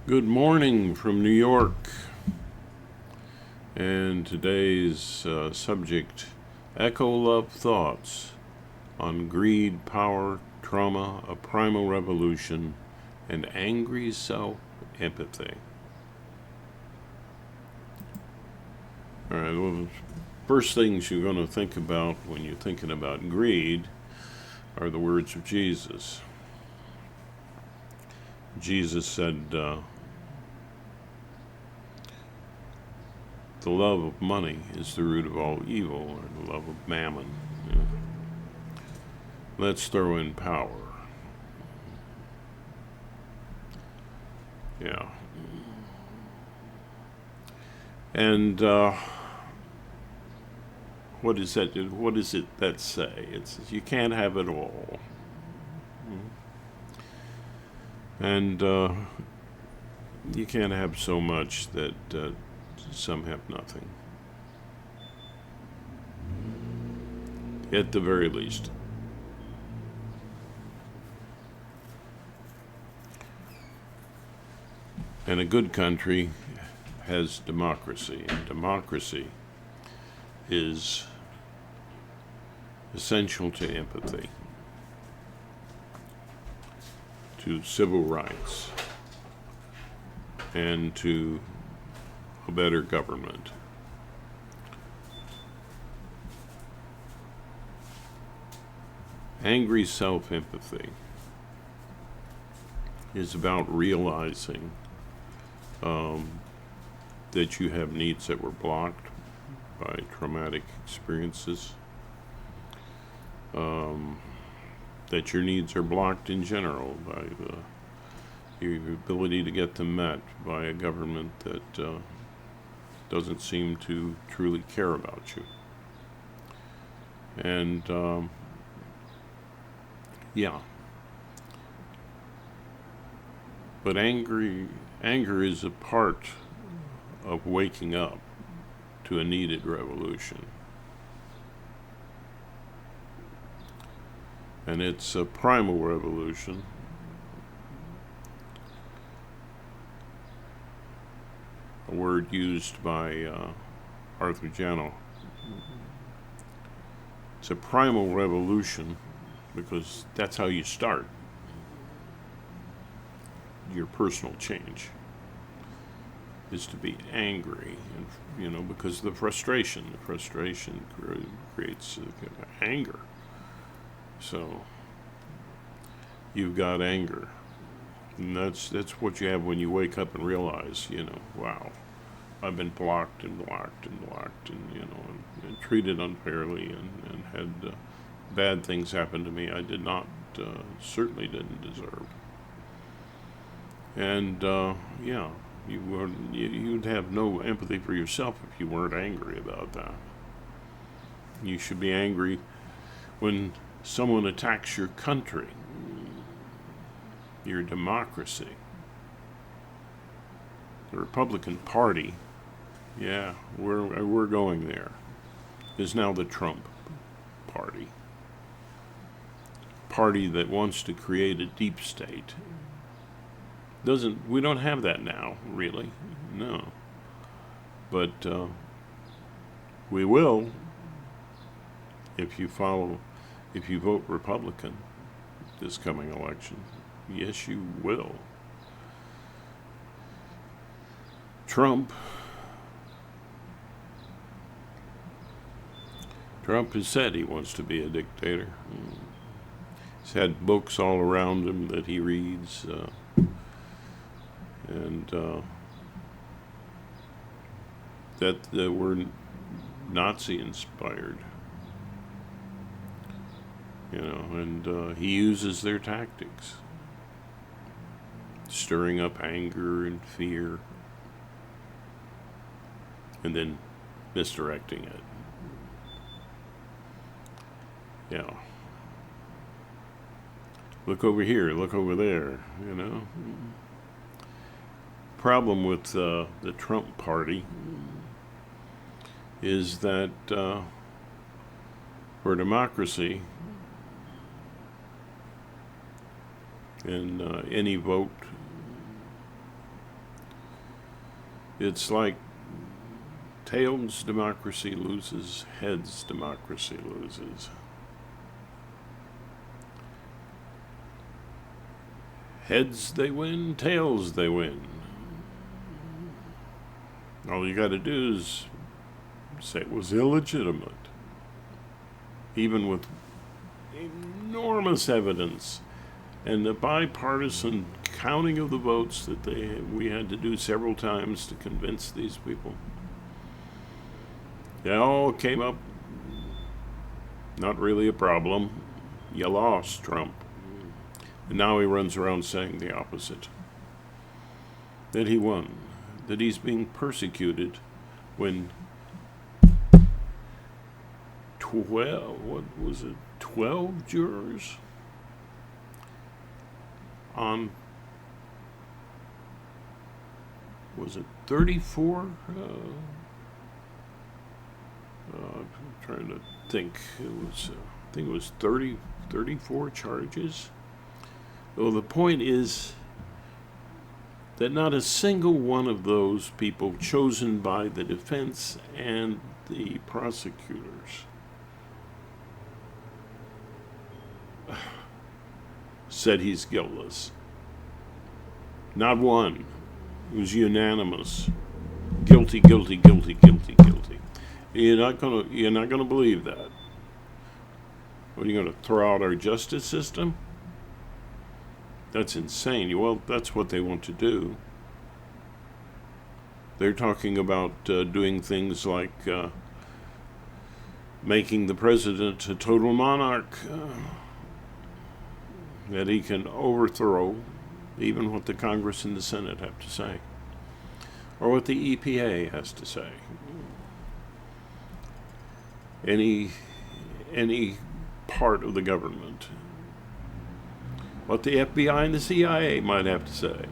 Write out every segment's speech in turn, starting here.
Good morning from New York, and today's subject, Echo Love Thoughts on Greed, Power, Trauma, a Primal Revolution, and Angry Self-Empathy. Alright, well, first things you're going to think about when you're thinking about greed are the words of Jesus. Jesus said, the love of money is the root of all evil, or the love of mammon. Yeah. Let's throw in power. Yeah. And what is that? What does it that say? It's you can't have it all. And you can't have so much that some have nothing. At the very least. And a good country has democracy, and democracy is essential to empathy, to civil rights, and to a better government. Angry self-empathy is about realizing that you have needs that were blocked by traumatic experiences, that your needs are blocked in general by your ability to get them met by a government that doesn't seem to truly care about you. And yeah. But anger is a part of waking up to a needed revolution. And it's a primal revolution. A word used by Arthur Jano. It's a primal revolution because that's how you start your personal change, is to be angry, and because the frustration creates anger. So you've got anger, and that's what you have when you wake up and realize, wow, I've been blocked and blocked and blocked, and treated unfairly, and had bad things happen to me I did not, certainly didn't deserve. And yeah, you'd have no empathy for yourself if you weren't angry about that. You should be angry when someone attacks your country, your democracy. The Republican Party, yeah, we're going there, is now the Trump Party. Party that wants to create a deep state. We don't have that now, really. No. But we will if you vote Republican this coming election. Yes, you will. Trump has said he wants to be a dictator. He's had books all around him that he reads, and that were Nazi inspired, and he uses their tactics, stirring up anger and fear, and then misdirecting it. Yeah. Look over here, look over there, Problem with the Trump party is that for democracy, and any vote It's like tails, democracy loses. Heads, democracy loses. Heads, they win. Tails, they win. All you got to do is say it was illegitimate, even with enormous evidence and the bipartisan counting of the votes that we had to do several times to convince these people. They all came up, not really a problem. You lost, Trump. And now he runs around saying the opposite. That he won. That he's being persecuted when 12 jurors on, was it 34? I'm trying to think. I think it was 34 charges. Well, the point is that not a single one of those people chosen by the defense and the prosecutors said he's guiltless. Not one. It was unanimous. Guilty, guilty, guilty, guilty, guilty. You're not gonna believe that. What, are you gonna throw out our justice system? That's insane. Well, that's what they want to do. They're talking about doing things like making the president a total monarch, that he can overthrow even what the Congress and the Senate have to say, or what the EPA has to say. Any part of the government. What the FBI and the CIA might have to say.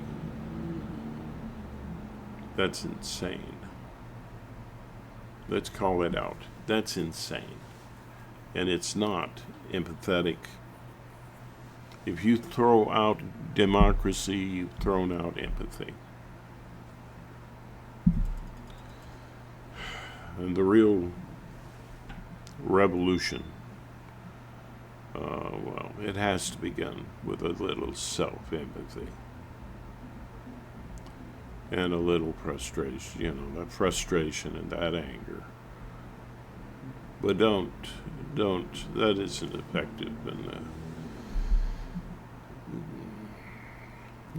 That's insane. Let's call it out. That's insane. And it's not empathetic. If you throw out democracy, you've thrown out empathy. And the real revolution, well, it has to begin with a little self-empathy and a little frustration, that frustration and that anger. But don't, that isn't effective. And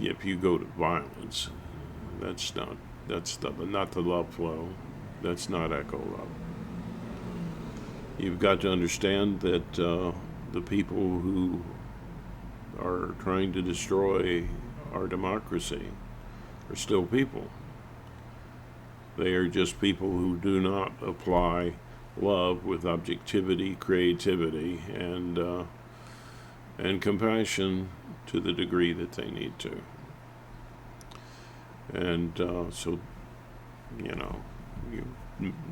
if you go to violence, that's not the love flow. That's not echo love. You've got to understand that the people who are trying to destroy our democracy are still people. They are just people who do not apply love with objectivity, creativity, and compassion to the degree that they need to. And so,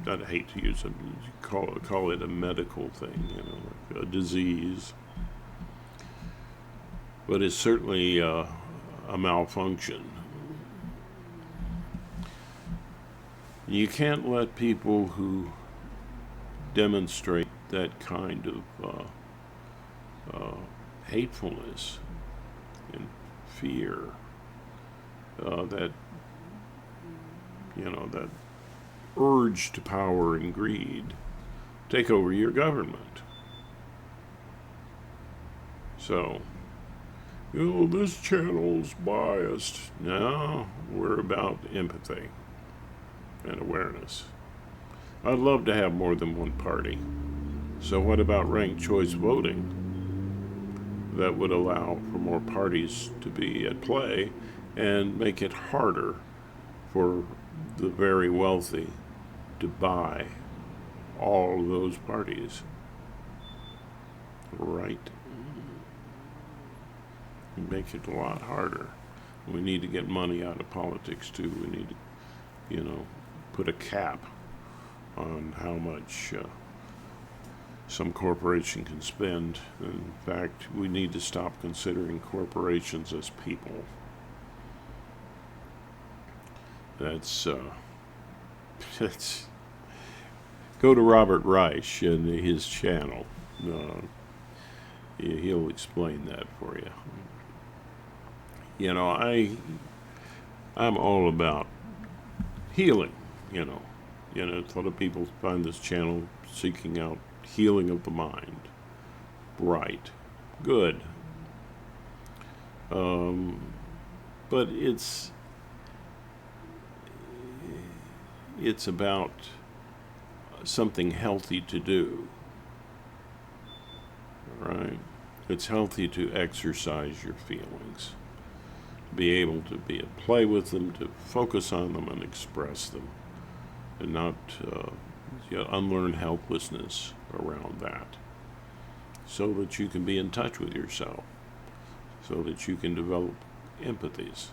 I'd hate to use it, call it a medical thing, like a disease. But it's certainly a malfunction. You can't let people who demonstrate that kind of hatefulness and fear, that urge to power and greed, take over your government. So, this channel's biased. No, we're about empathy and awareness. I'd love to have more than one party. So what about ranked choice voting? That would allow for more parties to be at play and make it harder for the very wealthy to buy all of those parties. Right? Make it a lot harder. We need to get money out of politics too. We need to, put a cap on how much some corporation can spend. In fact, we need to stop considering corporations as people. That's It's, go to Robert Reich and his channel. Uh, he'll explain that for you. You know, I'm all about healing. You know, a lot of people find this channel seeking out healing of the mind. Right, good. But it's about something healthy to do, right? It's healthy to exercise your feelings, be able to play with them, to focus on them and express them, and not unlearn helplessness around that, so that you can be in touch with yourself, so that you can develop empathies.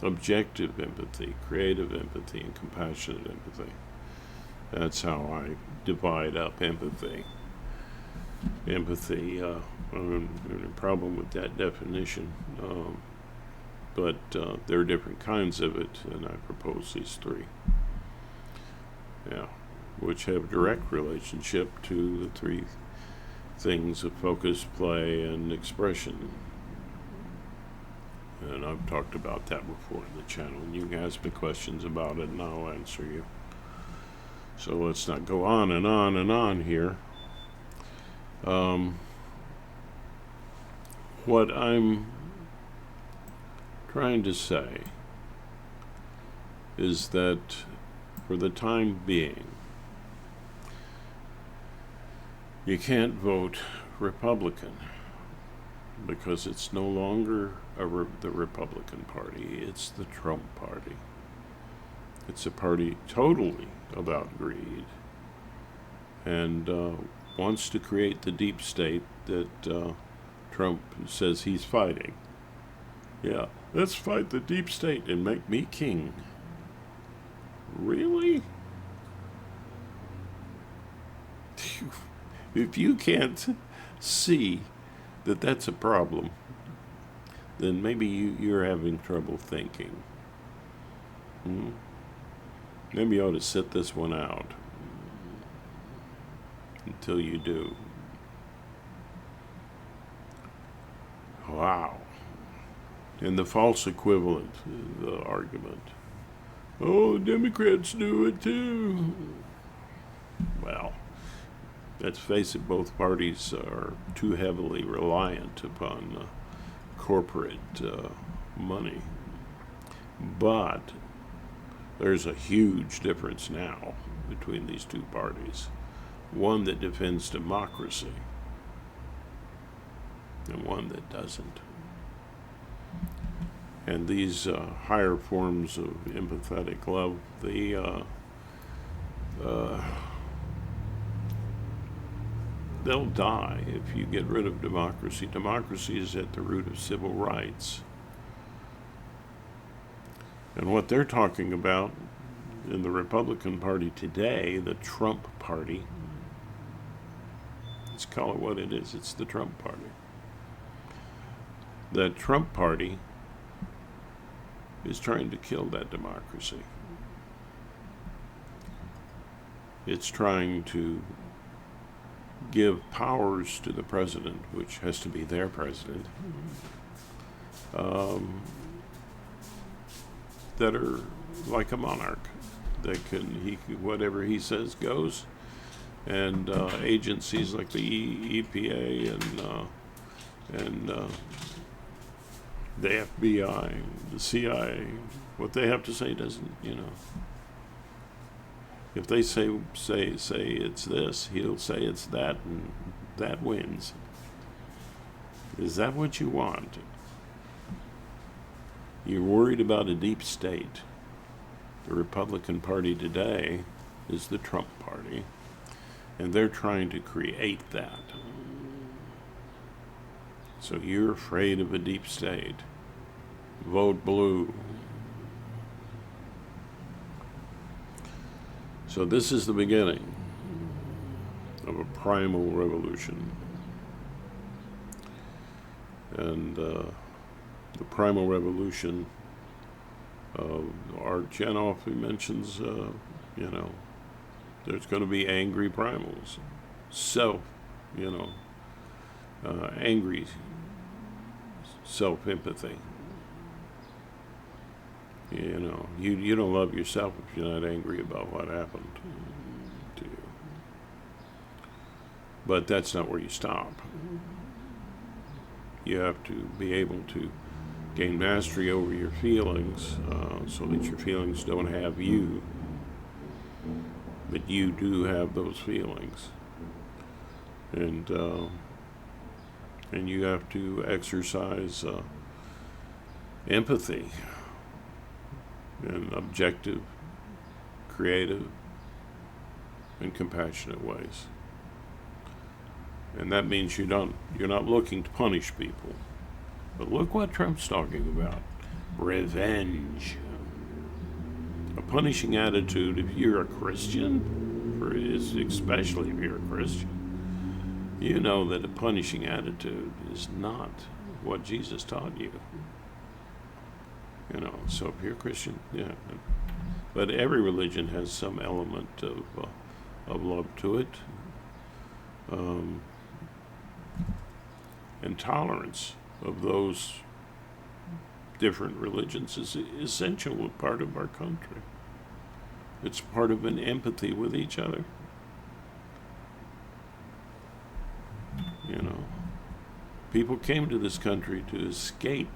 Objective empathy, creative empathy, and compassionate empathy. That's how I divide up empathy. Empathy, I have a problem with that definition, but there are different kinds of it, and I propose these three. Yeah, which have direct relationship to the three things of focus, play, and expression. And I've talked about that before in the channel, and you can ask me questions about it and I'll answer you. So let's not go on and on and on here. What I'm trying to say is that for the time being, you can't vote Republican, because it's no longer the Republican Party, it's the Trump Party. It's a party totally about greed, and wants to create the deep state that Trump says he's fighting. Yeah, let's fight the deep state and make me king. Really? If you can't see that that's a problem, then maybe you're having trouble thinking. Maybe you ought to sit this one out until you do. Wow. And the false equivalent, the argument. Oh, Democrats do it too. Well, let's face it, both parties are too heavily reliant upon corporate money. But there's a huge difference now between these two parties. One that defends democracy and one that doesn't. And these higher forms of empathetic love, they'll die if you get rid of democracy. Democracy is at the root of civil rights. And what they're talking about in the Republican Party today, the Trump Party, let's call it what it is, it's the Trump Party. The Trump Party is trying to kill that democracy. It's trying to give powers to the president, which has to be their president, that are like a monarch, that whatever he says goes, and agencies like the EPA and the FBI, the CIA, what they have to say doesn't, if they say it's this, he'll say it's that, and that wins. Is that what you want? You're worried about a deep state. The Republican Party today is the Trump Party, and they're trying to create that. So you're afraid of a deep state. Vote blue. So this is the beginning of a primal revolution. And the primal revolution Art Janoff mentions, there's going to be angry primals. Self, you know, angry self-empathy. You don't love yourself if you're not angry about what happened to you. But that's not where you stop. You have to be able to gain mastery over your feelings so that your feelings don't have you, but you do have those feelings. And you have to exercise empathy in objective, creative, and compassionate ways. And that means you're not looking to punish people. But look what Trump's talking about. Revenge. A punishing attitude, if you're a Christian, especially if you're a Christian, you know that a punishing attitude is not what Jesus taught you. So if you're a Christian, yeah. But every religion has some element of love to it. And tolerance of those different religions is essential part of our country. It's part of an empathy with each other. People came to this country to escape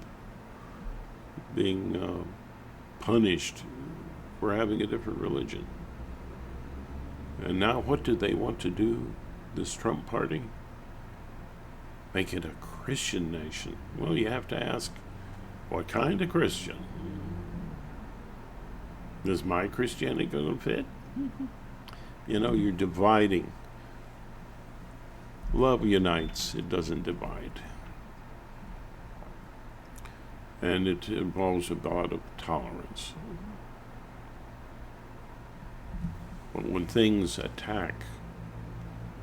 being punished for having a different religion. And now what do they want to do, this Trump party? Make it a Christian nation. Well, you have to ask, what kind of Christian? Is my Christianity going to fit? You're dividing. Love unites, it doesn't divide. And it involves a lot of tolerance. But when things attack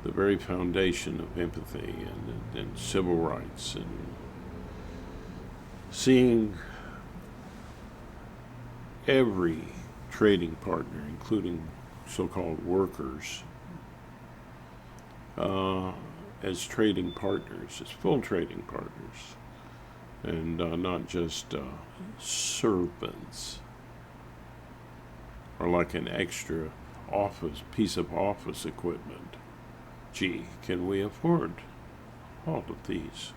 the very foundation of empathy and civil rights, and seeing every trading partner, including so-called workers, as trading partners, as full trading partners, and not just servants, or like an extra piece of office equipment. Gee, can we afford all of these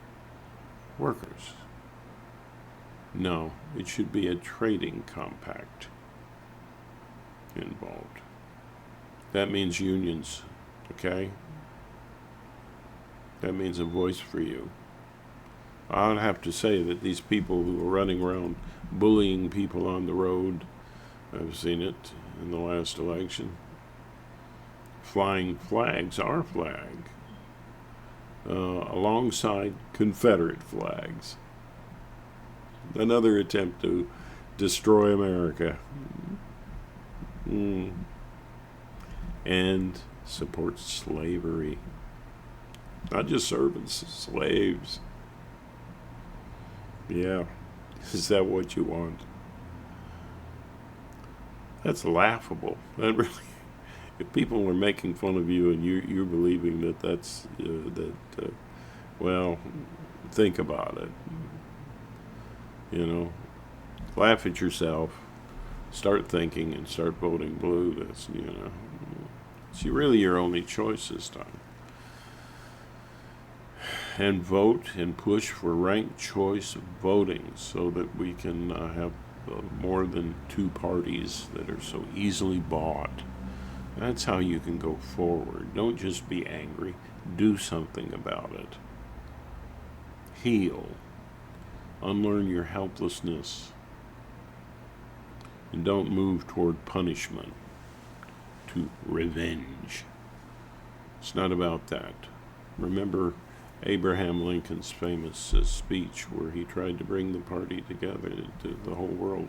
workers? No, it should be a trading compact involved. That means unions, okay? That means a voice for you. I would have to say that these people who are running around bullying people on the road, I've seen it in the last election, flying flags, our flag, alongside Confederate flags. Another attempt to destroy America. And support slavery. Not just servants, slaves. Yeah. Is that what you want? That's laughable. That really, if people are making fun of you and you're believing that that's well, think about it. Laugh at yourself. Start thinking and start voting blue. That's it's really your only choice this time. And vote and push for ranked choice voting so that we can have more than two parties that are so easily bought. That's how you can go forward. Don't just be angry. Do something about it. Heal. Unlearn your helplessness. And don't move toward punishment to revenge. It's not about that. Remember Abraham Lincoln's famous speech where he tried to bring the party together, to the whole world,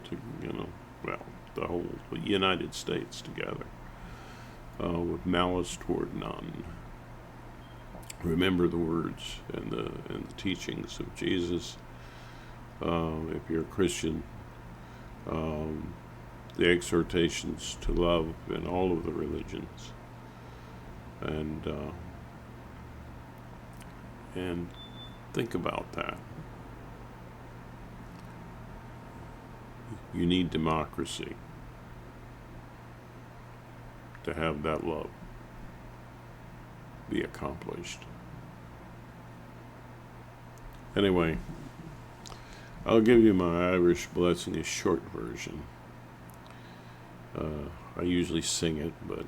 the whole United States together, with malice toward none. Remember the words and the teachings of Jesus. If you're a Christian, um, the exhortations to love in all of the religions, and and think about that. You need democracy to have that love be accomplished. Anyway, I'll give you my Irish blessing, a short version. I usually sing it, but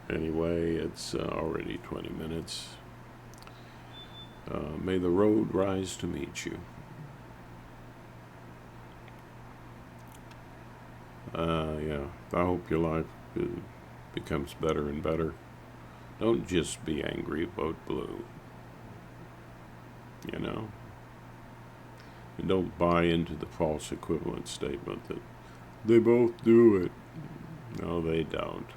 anyway, it's already 20 minutes. May the road rise to meet you. Yeah, I hope your life becomes better and better. Don't just be angry, vote blue. You know? And don't buy into the false equivalent statement that they both do it. No, they don't.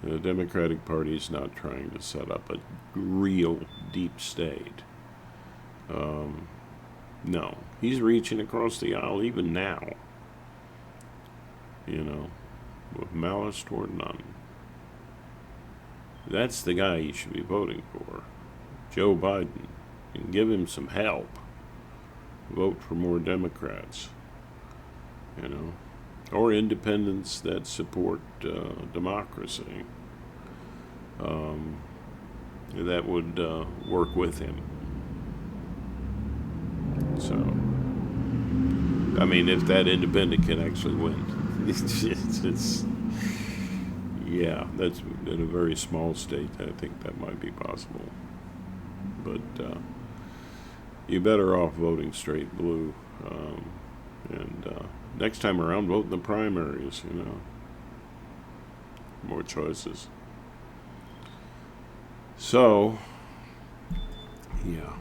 The Democratic Party is not trying to set up a real deep state. No, he's reaching across the aisle even now, with malice toward none. That's the guy you should be voting for, Joe Biden, and give him some help. Vote for more Democrats, or independents that support democracy. That would work with him. So, I mean, if that independent can actually win, it's yeah, that's in a very small state. I think that might be possible, but you're better off voting straight blue. And next time around, vote in the primaries. More choices. So, yeah.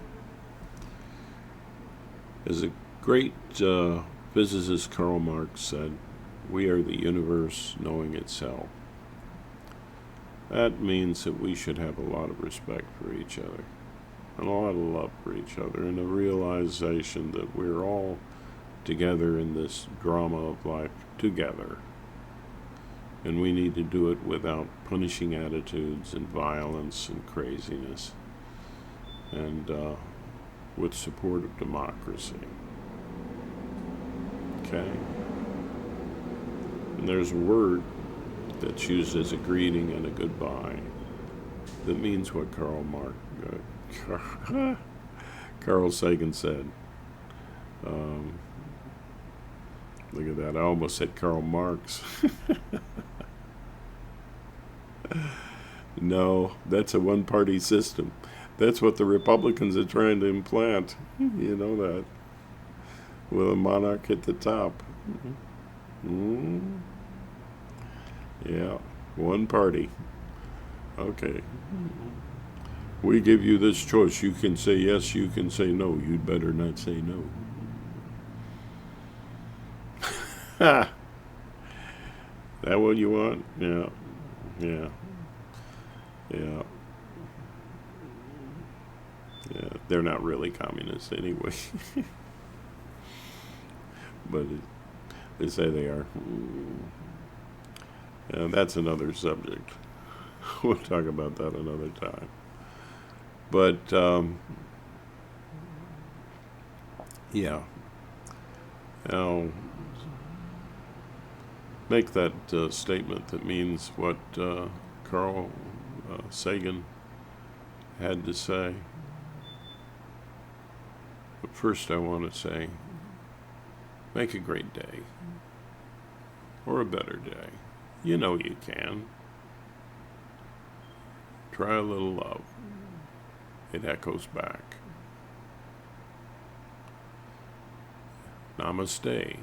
As a great physicist Karl Marx said, we are the universe knowing itself. That means that we should have a lot of respect for each other, and a lot of love for each other, and a realization that we're all together in this drama of life together. And we need to do it without punishing attitudes and violence and craziness, and with support of democracy. Okay? And there's a word that's used as a greeting and a goodbye that means what Carl Sagan said. Look at that. I almost said Karl Marx. No, that's a one-party system. That's what the Republicans are trying to implant. You know that. With a monarch at the top. Yeah, one party. Okay. We give you this choice. You can say yes, you can say no. You'd better not say no. Ha! That what you want? Yeah. Yeah. Yeah. Yeah. They're not really communists anyway. But they say they are. And that's another subject. We'll talk about that another time. But, yeah. Now, make that statement that means what Carl Sagan had to say. But first I want to say, make a great day. Or a better day. You know you can. Try a little love. It echoes back. Namaste.